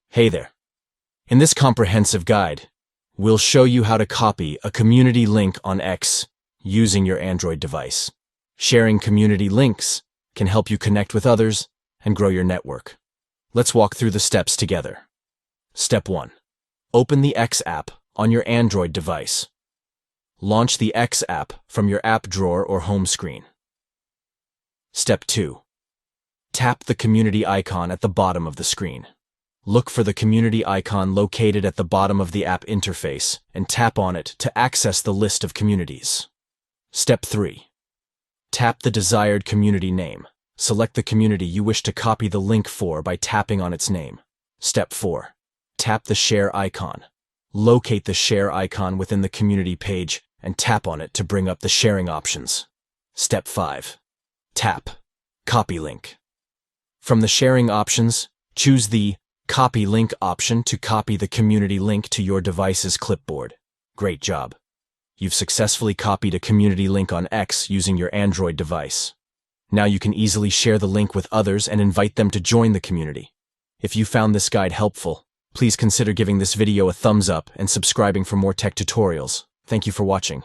Hey there. In this comprehensive guide, we'll show you how to copy a community link on X using your Android device. Sharing community links can help you connect with others and grow your network. Let's walk through the steps together. Step 1. Open the X app on your Android device. Launch the X app from your app drawer or home screen. Step 2. Tap the community icon at the bottom of the screen. Look for the community icon located at the bottom of the app interface and tap on it to access the list of communities. Step 3. Tap the desired community name. Select the community you wish to copy the link for by tapping on its name. Step 4. Tap the share icon. Locate the share icon within the community page and tap on it to bring up the sharing options. Step 5. Tap Copy Link. From the sharing options, choose the Copy Link option to copy the community link to your device's clipboard. Great job. You've successfully copied a community link on X using your Android device. Now you can easily share the link with others and invite them to join the community. If you found this guide helpful, please consider giving this video a thumbs up and subscribing for more tech tutorials. Thank you for watching.